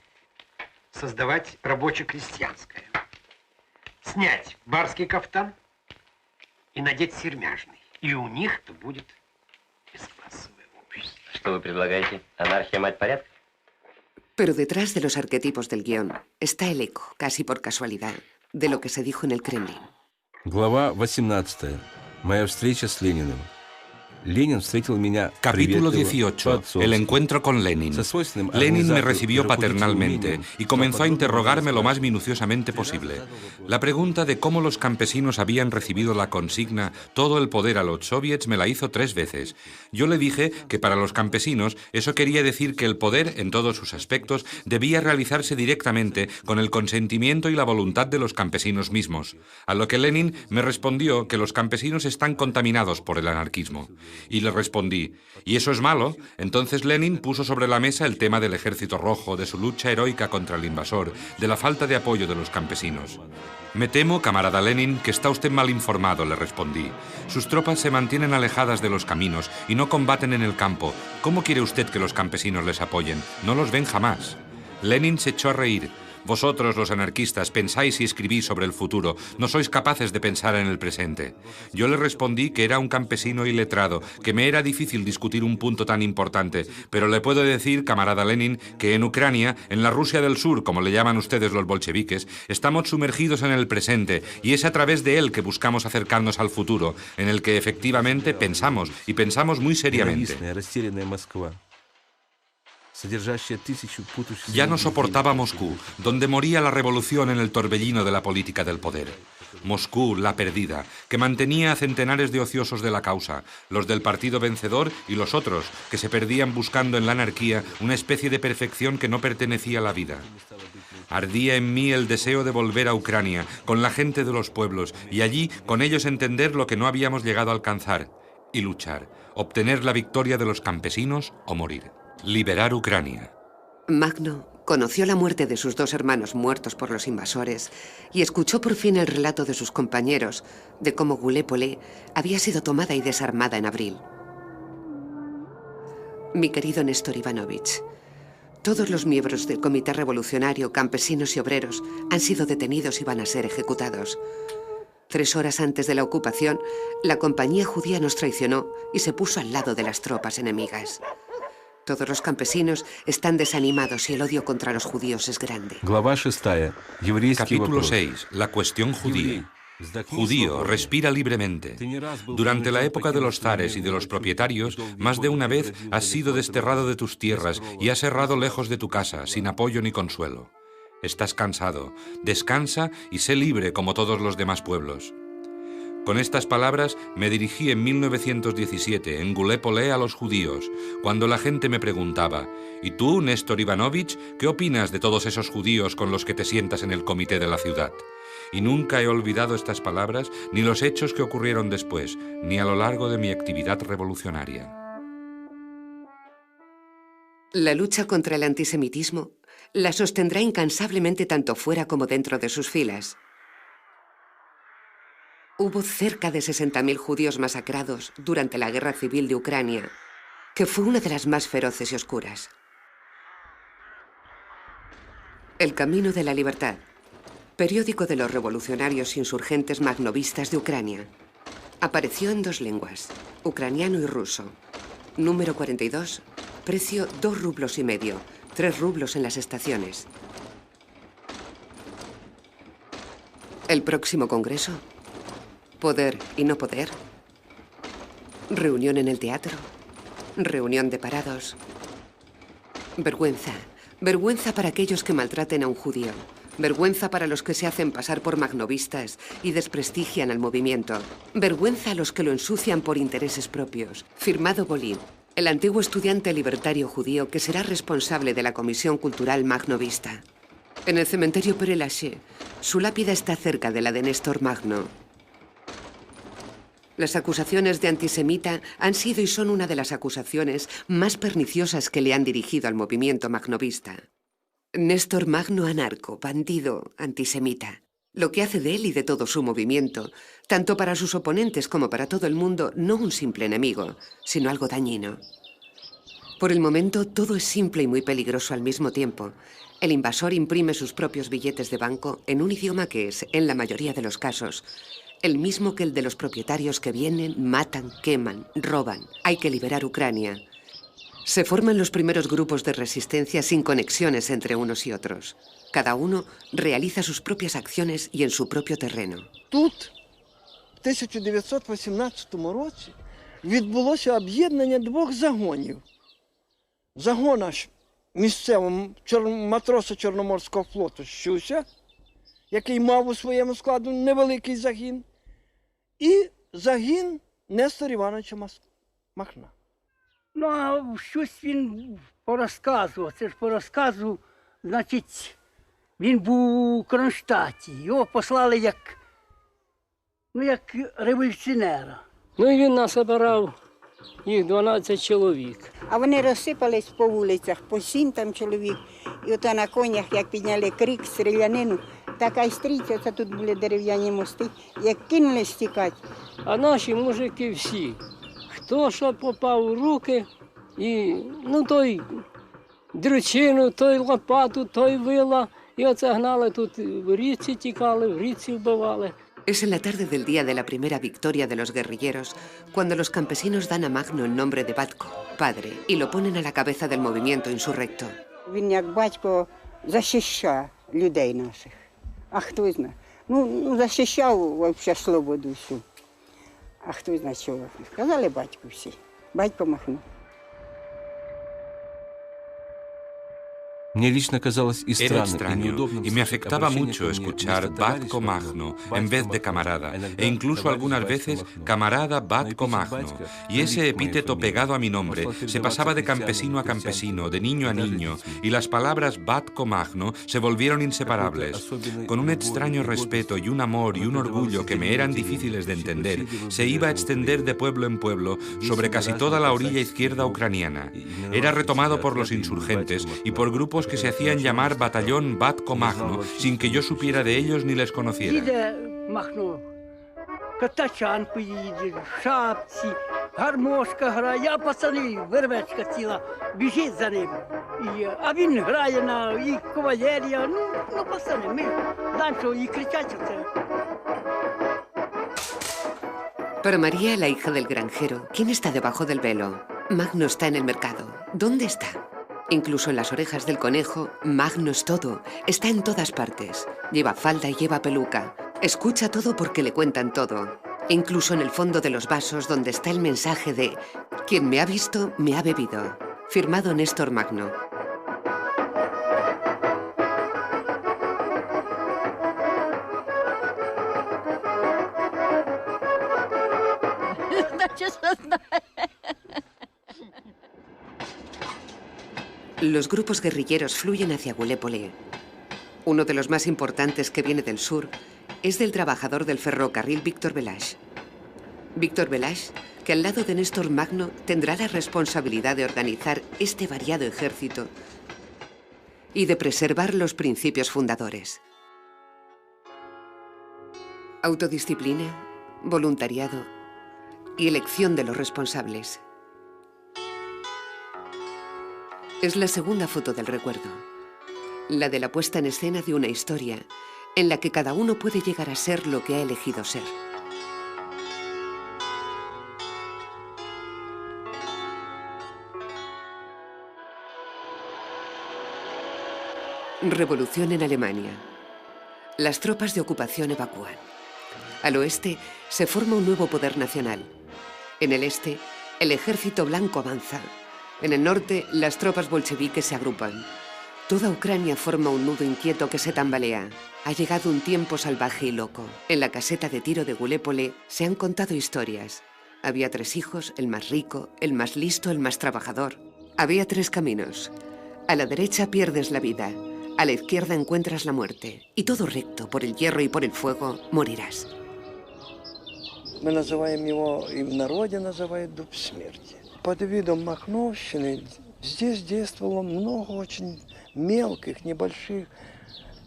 создавать рабоче-крестьянское. Снять барский кафтан и надеть сермяжный. И у них-то будет бесклассовое общество. Что вы предлагаете? Анархия, мать порядка? Pero detrás de los arquetipos del guión está el eco, casi por casualidad, de lo que se dijo en el Kremlin. Глава 18. Моя встреча с Лениным. Capítulo 18. El encuentro con Lenin. Lenin me recibió paternalmente y comenzó a interrogarme lo más minuciosamente posible. La pregunta de cómo los campesinos habían recibido la consigna «todo el poder a los soviets» me la hizo 3 veces. Yo le dije que para los campesinos eso quería decir que el poder, en todos sus aspectos, debía realizarse directamente con el consentimiento y la voluntad de los campesinos mismos. A lo que Lenin me respondió que los campesinos están contaminados por el anarquismo. Y le respondí, ¿y eso es malo? Entonces Lenin puso sobre la mesa el tema del Ejército Rojo, de su lucha heroica contra el invasor, de la falta de apoyo de los campesinos. Me temo, camarada Lenin, que está usted mal informado, le respondí. Sus tropas se mantienen alejadas de los caminos y no combaten en el campo. ¿Cómo quiere usted que los campesinos les apoyen? No los ven jamás. Lenin se echó a reír. Vosotros, los anarquistas, pensáis y escribís sobre el futuro, no sois capaces de pensar en el presente. Yo le respondí que era un campesino iletrado, que me era difícil discutir un punto tan importante, pero le puedo decir, camarada Lenin, que en Ucrania, en la Rusia del Sur, como le llaman ustedes los bolcheviques, estamos sumergidos en el presente, y es a través de él que buscamos acercarnos al futuro, en el que efectivamente pensamos, y pensamos muy seriamente. Ya no soportaba Moscú, donde moría la revolución en el torbellino de la política del poder. Moscú, la perdida, que mantenía a centenares de ociosos de la causa, los del partido vencedor y los otros, que se perdían buscando en la anarquía una especie de perfección que no pertenecía a la vida. Ardía en mí el deseo de volver a Ucrania, con la gente de los pueblos, y allí con ellos entender lo que no habíamos llegado a alcanzar, y luchar, obtener la victoria de los campesinos o morir. Liberar Ucrania. Magno conoció la muerte de sus 2 hermanos muertos por los invasores y escuchó por fin el relato de sus compañeros de cómo Gulépole había sido tomada y desarmada en abril. Mi querido Néstor Ivanovich, todos los miembros del Comité Revolucionario, campesinos y obreros han sido detenidos y van a ser ejecutados. 3 horas antes de la ocupación, la compañía judía nos traicionó y se puso al lado de las tropas enemigas. Todos los campesinos están desanimados y el odio contra los judíos es grande. Capítulo 6. La cuestión judía. Judío, respira libremente. Durante la época de los zares y de los propietarios, más de una vez has sido desterrado de tus tierras y has errado lejos de tu casa, sin apoyo ni consuelo. Estás cansado. Descansa y sé libre como todos los demás pueblos. Con estas palabras me dirigí en 1917 en Gulépole a los judíos, cuando la gente me preguntaba: ¿y tú, Néstor Ivanovich, qué opinas de todos esos judíos con los que te sientas en el comité de la ciudad? Y nunca he olvidado estas palabras, ni los hechos que ocurrieron después, ni a lo largo de mi actividad revolucionaria. La lucha contra el antisemitismo la sostendrá incansablemente tanto fuera como dentro de sus filas. Hubo cerca de 60.000 judíos masacrados durante la Guerra Civil de Ucrania, que fue una de las más feroces y oscuras. El Camino de la Libertad, periódico de los revolucionarios insurgentes magnovistas de Ucrania, apareció en 2 lenguas, ucraniano y ruso. Número 42, precio 2,5 rublos, 3 rublos en las estaciones. El próximo congreso. Poder y no poder. Reunión en el teatro. Reunión de parados. Vergüenza. Vergüenza para aquellos que maltraten a un judío. Vergüenza para los que se hacen pasar por magnovistas y desprestigian al movimiento. Vergüenza a los que lo ensucian por intereses propios. Firmado Bolín, el antiguo estudiante libertario judío que será responsable de la Comisión Cultural Magnovista. En el cementerio Père Lachaise, su lápida está cerca de la de Néstor Magno. Las acusaciones de antisemita han sido y son una de las acusaciones más perniciosas que le han dirigido al movimiento magnovista. Néstor Magno, anarco, bandido, antisemita. Lo que hace de él y de todo su movimiento, tanto para sus oponentes como para todo el mundo, no un simple enemigo, sino algo dañino. Por el momento, todo es simple y muy peligroso al mismo tiempo. El invasor imprime sus propios billetes de banco en un idioma que es, en la mayoría de los casos, el mismo que el de los propietarios que vienen, matan, queman, roban. Hay que liberar Ucrania. Se forman los primeros grupos de resistencia sin conexiones entre unos y otros. Cada uno realiza sus propias acciones y en su propio terreno. Тут, в 1918 році, відбулося об'єднання 2 загонів. Загона місцевого матроса Чорноморського флоту Щуся, який мав у своєму складу невеликий загін, і загін Нестора Івановича Махна. Ну, а щось він порозказував. Це ж по розказу, значить, він був у Кронштадті. Його послали як революціонера. Ну і він насобирав їх 12 чоловік. А вони розсипались по вулицях, по 7 там чоловік. І ото на конях, як підняли крик, стрілянину, така й стрійця, це тут були дерев'яні мости, як кинули стікати. А наші мужики всі, хто що попав у руки, і, той дрючину, той лопату, той вила, і оце гнали тут, в річці тікали, в річці вбивали. Es en la tarde del día de la primera victoria de los guerrilleros cuando los campesinos dan a Magno el nombre de Batko, padre, y lo ponen a la cabeza del movimiento insurrecto. Він як батько захищав людей наших. А хто знає? Захищав взагалі свободу всю. А хто знає чого? Сказали батьку всі. Батько Махно. Era extraño y me afectaba mucho escuchar Batco Magno en vez de camarada, e incluso algunas veces camarada Batco Magno, y ese epíteto pegado a mi nombre se pasaba de campesino a campesino, de niño a niño, y las palabras Batco Magno se volvieron inseparables. Con un extraño respeto y un amor y un orgullo que me eran difíciles de entender, se iba a extender de pueblo en pueblo sobre casi toda la orilla izquierda ucraniana. Era retomado por los insurgentes y por grupos que se hacían llamar Batallón Batco Magno, sin que yo supiera de ellos ni les conociera. Їде Махно, Катачан поїде, в шапці, гармошка грає, а пацани, вервечка ціла, біжить за ним. А він грає і кавалерія, ну пацани, ми знаємо, що і кричать оце. Para María, la hija del granjero, ¿quién está debajo del velo? Magno está en el mercado. ¿Dónde está? Incluso en las orejas del conejo, Magno es todo. Está en todas partes. Lleva falda y lleva peluca. Escucha todo porque le cuentan todo. Incluso en el fondo de los vasos donde está el mensaje de «Quien me ha visto, me ha bebido». Firmado Néstor Magno. Los grupos guerrilleros fluyen hacia Gulépole. Uno de los más importantes que viene del sur es del trabajador del ferrocarril Víctor Velach. Víctor Velach, que al lado de Néstor Magno tendrá la responsabilidad de organizar este variado ejército y de preservar los principios fundadores. Autodisciplina, voluntariado y elección de los responsables. Es la segunda foto del recuerdo, la de la puesta en escena de una historia en la que cada uno puede llegar a ser lo que ha elegido ser. Revolución en Alemania. Las tropas de ocupación evacúan. Al oeste se forma un nuevo poder nacional. En el este, el ejército blanco avanza. En el norte, las tropas bolcheviques se agrupan. Toda Ucrania forma un nudo inquieto que se tambalea. Ha llegado un tiempo salvaje y loco. En la caseta de tiro de Gulépole se han contado historias. Había 3 hijos, el más rico, el más listo, el más trabajador. Había 3 caminos. A la derecha pierdes la vida, a la izquierda encuentras la muerte. Y todo recto, por el hierro y por el fuego, morirás. Мы называем его, и в народе называют дуб смерти. Под видом Махновщины здесь действовало много очень мелких, небольших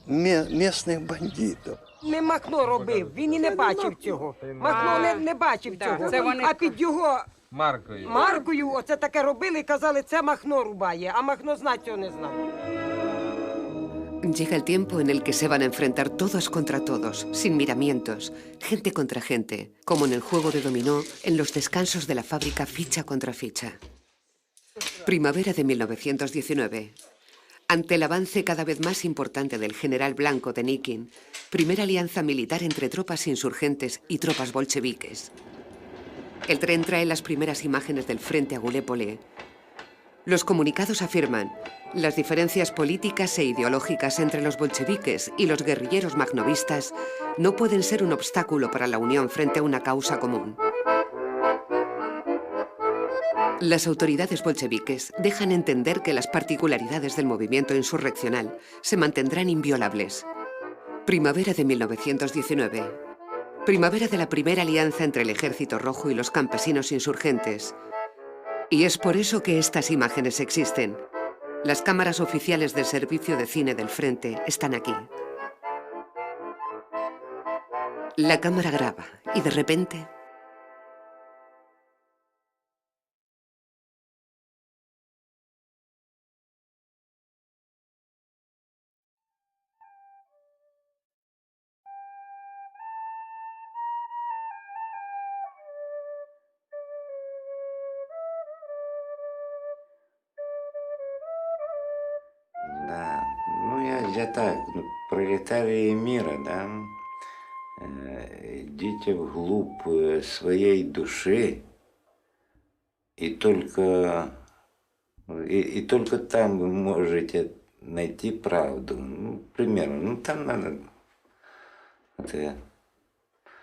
местных бандитов. Не Махно робив, він і не бачив цього. Махно не бачив цього. А під його маркою оце таке робили і казали, це Махно рубає, а Махно знать цього не знав. Llega el tiempo en el que se van a enfrentar todos contra todos, sin miramientos, gente contra gente, como en el juego de dominó, en los descansos de la fábrica ficha contra ficha. Primavera de 1919. Ante el avance cada vez más importante del general Blanco Denikin, primera alianza militar entre tropas insurgentes y tropas bolcheviques. El tren trae las primeras imágenes del frente a Gulépole. Los comunicados afirman: las diferencias políticas e ideológicas entre los bolcheviques y los guerrilleros magnovistas no pueden ser un obstáculo para la unión frente a una causa común. Las autoridades bolcheviques dejan entender que las particularidades del movimiento insurreccional se mantendrán inviolables. Primavera de 1919. Primavera de la primera alianza entre el Ejército Rojo y los campesinos insurgentes. Y es por eso que estas imágenes existen. Las cámaras oficiales del servicio de cine del frente están aquí. La cámara graba y de repente... Да, я так, пролетарии мира, да, идите вглубь своей души, и только там вы можете найти правду. Ну, примерно, ну там надо... Это...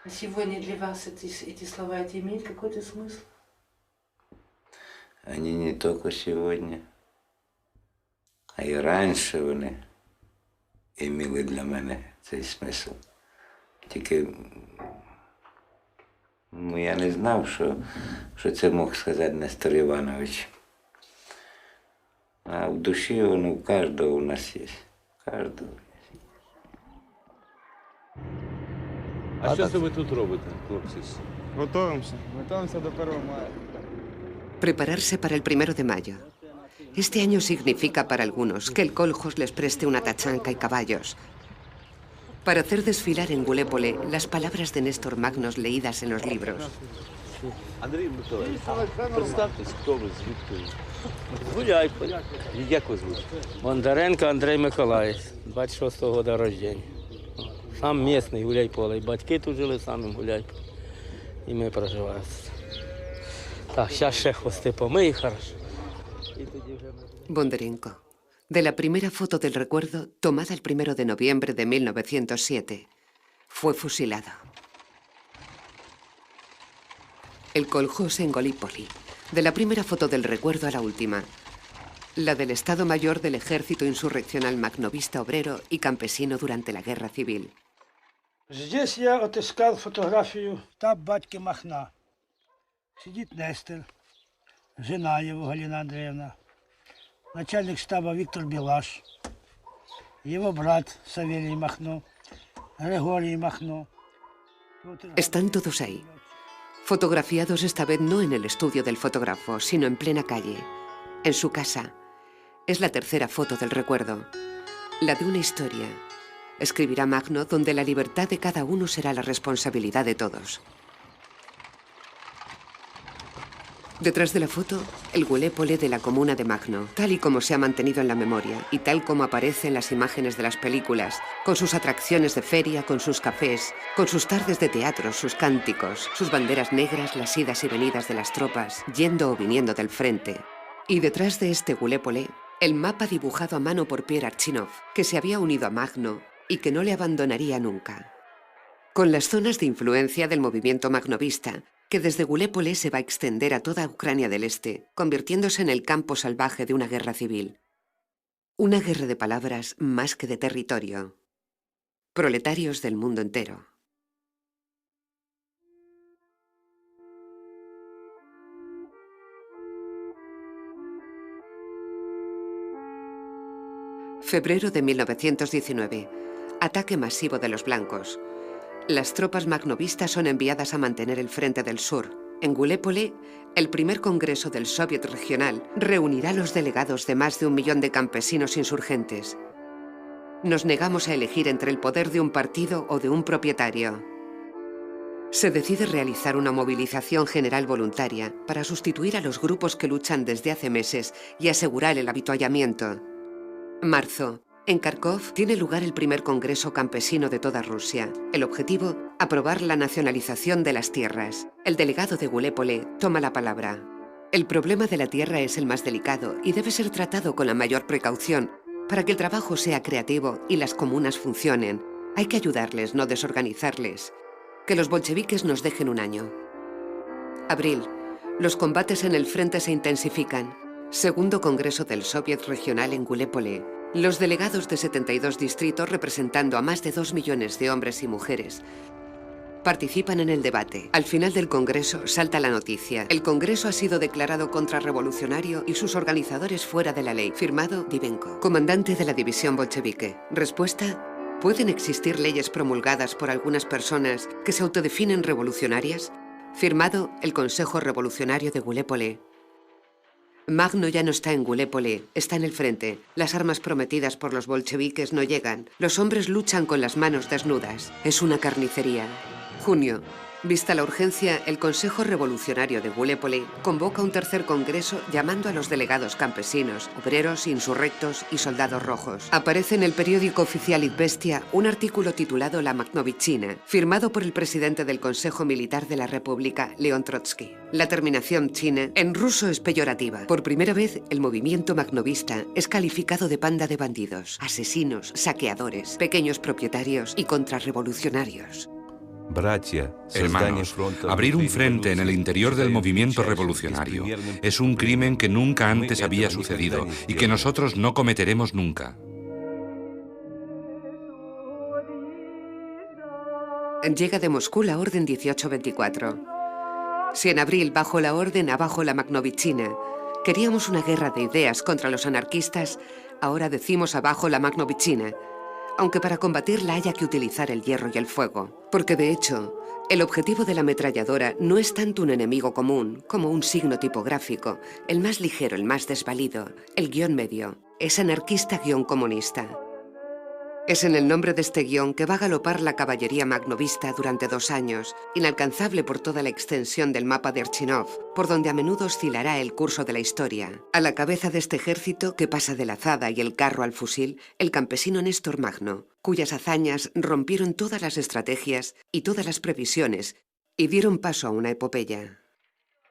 А сегодня для вас эти слова имеют какой-то смысл? Они не только сегодня, а й раніше вони мали для мене цей смисл. Тільки я не знав, що це мог сказати Нестор Іванович. А в душі воно у кожного у нас є. Кожного. А що це ви тут робите, хлопці? Готовимося. Готовимося до 1 мая. Prepararse para el 1 de mayo. Este año significa para algunos que el Coljos les preste una tachanka y caballos para hacer desfilar en Gulépole las palabras de Néstor Magnos leídas en los libros. Андрій Миколаївич, представтесь, хто ви, звідки? Гуляйполь. Як ви звуть? Бондаренко Андрій Миколаївич, 26-го года рождения. Сам місний Гуляйполе. Батьки тут жили самим Гуляйполе. І ми проживаємо. Так, зараз ще хвости помию, хорошо. Bondarenko. De la primera foto del recuerdo, tomada el 1 de noviembre de 1907, fue fusilado. El Coljós en Golípoli. De la primera foto del recuerdo a la última. La del Estado Mayor del Ejército Insurreccional Magnovista Obrero y Campesino durante la Guerra Civil. Здесь я отыскал фотографию штаб батьки Махна. Сидит Нестор, жена его Галина Андреевна, начальник штаба Виктор Белаш, его брат Савелий Махно, Григорий Махно. Están todos ahí, fotografiados esta vez no en el estudio del fotógrafo, sino en plena calle, en su casa. Es la tercera foto del recuerdo, la de una historia. Escribirá Magno, donde la libertad de cada uno será la responsabilidad de todos. Detrás de la foto, el Gulépole de la comuna de Magno, tal y como se ha mantenido en la memoria y tal como aparece en las imágenes de las películas, con sus atracciones de feria, con sus cafés, con sus tardes de teatro, sus cánticos, sus banderas negras, las idas y venidas de las tropas, yendo o viniendo del frente. Y detrás de este Gulépole, el mapa dibujado a mano por Pierre Archinov, que se había unido a Magno y que no le abandonaría nunca. Con las zonas de influencia del movimiento magnovista, que desde Gulépole se va a extender a toda Ucrania del Este, convirtiéndose en el campo salvaje de una guerra civil. Una guerra de palabras más que de territorio. Proletarios del mundo entero. Febrero de 1919. Ataque masivo de los blancos. Las tropas magnovistas son enviadas a mantener el frente del sur. En Gulépole, el primer congreso del Soviet regional reunirá a los delegados de más de 1 millón de campesinos insurgentes. Nos negamos a elegir entre el poder de un partido o de un propietario. Se decide realizar una movilización general voluntaria para sustituir a los grupos que luchan desde hace meses y asegurar el avituallamiento. Marzo. En Kharkov tiene lugar el primer congreso campesino de toda Rusia. El objetivo, aprobar la nacionalización de las tierras. El delegado de Gulépole toma la palabra. El problema de la tierra es el más delicado y debe ser tratado con la mayor precaución para que el trabajo sea creativo y las comunas funcionen. Hay que ayudarles, no desorganizarles. Que los bolcheviques nos dejen 1 año. Abril. Los combates en el frente se intensifican. Segundo Congreso del Soviet Regional en Gulépole. Los delegados de 72 distritos, representando a más de 2 millones de hombres y mujeres, participan en el debate. Al final del Congreso salta la noticia. El Congreso ha sido declarado contrarrevolucionario y sus organizadores fuera de la ley. Firmado Divenko, comandante de la división bolchevique. Respuesta: ¿pueden existir leyes promulgadas por algunas personas que se autodefinen revolucionarias? Firmado el Consejo Revolucionario de Gulépole. Magno ya no está en Gulépole, está en el frente. Las armas prometidas por los bolcheviques no llegan. Los hombres luchan con las manos desnudas. Es una carnicería. Junio. Vista la urgencia, el Consejo Revolucionario de Gallipoli convoca un tercer congreso llamando a los delegados campesinos, obreros, insurrectos y soldados rojos. Aparece en el periódico oficial Izvestia un artículo titulado La Makhnovitchina, firmado por el presidente del Consejo Militar de la República, León Trotsky. La terminación china en ruso es peyorativa. Por primera vez, el movimiento makhnovista es calificado de banda de bandidos, asesinos, saqueadores, pequeños propietarios y contrarrevolucionarios. Hermanos, abrir un frente en el interior del movimiento revolucionario es un crimen que nunca antes había sucedido y que nosotros no cometeremos nunca. Llega de Moscú la Orden 1824. Si en abril, bajo la Orden, abajo la Makhnovitchina, queríamos una guerra de ideas contra los anarquistas, ahora decimos abajo la Makhnovitchina, aunque para combatirla haya que utilizar el hierro y el fuego. Porque de hecho, el objetivo de la ametralladora no es tanto un enemigo común como un signo tipográfico, el más ligero, el más desvalido, el guión medio. Es anarquista-comunista. Es en el nombre de este guión que va a galopar la caballería makhnovista durante 2 años, inalcanzable por toda la extensión del mapa de Archinov, por donde a menudo oscilará el curso de la historia. A la cabeza de este ejército, que pasa de la azada y el carro al fusil, el campesino Néstor Magno, cuyas hazañas rompieron todas las estrategias y todas las previsiones y dieron paso a una epopeya.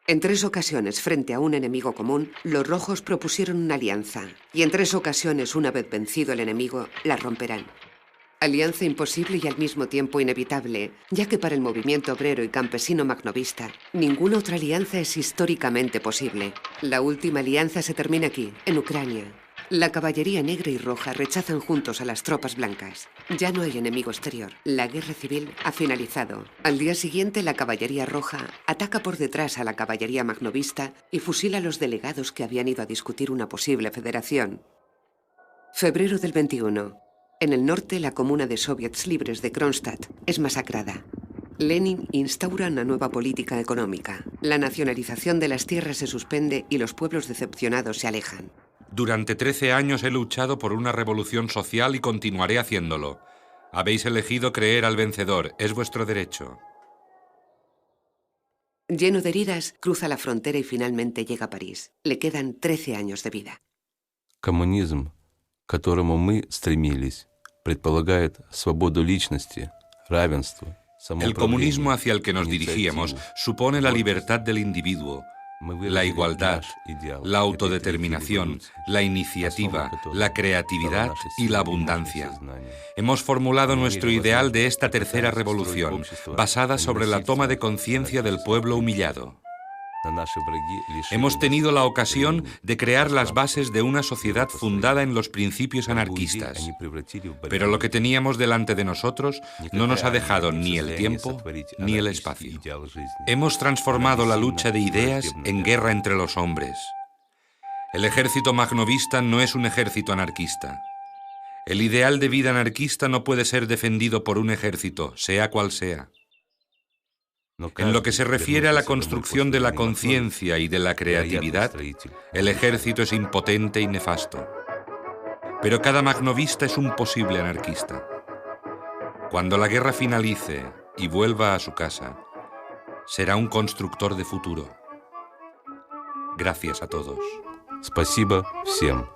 En 3 ocasiones, frente a un enemigo común, los rojos propusieron una alianza, y en 3 ocasiones, una vez vencido el enemigo, la romperán. Alianza imposible y al mismo tiempo inevitable, ya que para el movimiento obrero y campesino makhnovista, ninguna otra alianza es históricamente posible. La última alianza se termina aquí, en Ucrania. La caballería negra y roja rechazan juntos a las tropas blancas. Ya no hay enemigo exterior. La guerra civil ha finalizado. Al día siguiente, la caballería roja ataca por detrás a la caballería makhnovista y fusila a los delegados que habían ido a discutir una posible federación. Febrero del 21. En el norte, la comuna de soviets libres de Kronstadt es masacrada. Lenin instaura una nueva política económica. La nacionalización de las tierras se suspende y los pueblos decepcionados se alejan. Durante 13 años he luchado por una revolución social y continuaré haciéndolo. Habéis elegido creer al vencedor, es vuestro derecho. Lleno de heridas, cruza la frontera y finalmente llega a París. Le quedan 13 años de vida. Коммунизм, к которому мы стремились, предполагает свободу личности, равенство, самоуправление. El comunismo hacia el que nos dirigíamos supone la libertad del individuo, la igualdad, la autodeterminación, la iniciativa, la creatividad y la abundancia. Hemos formulado nuestro ideal de esta tercera revolución, basada sobre la toma de conciencia del pueblo humillado. Hemos tenido la ocasión de crear las bases de una sociedad fundada en los principios anarquistas, pero lo que teníamos delante de nosotros no nos ha dejado ni el tiempo ni el espacio. Hemos transformado la lucha de ideas en guerra entre los hombres. El ejército makhnovista no es un ejército anarquista. El ideal de vida anarquista no puede ser defendido por un ejército, sea cual sea. En lo que se refiere a la construcción de la conciencia y de la creatividad, el ejército es impotente y nefasto. Pero cada makhnovista es un posible anarquista. Cuando la guerra finalice y vuelva a su casa, será un constructor de futuro. Gracias a todos. Спасибо всем.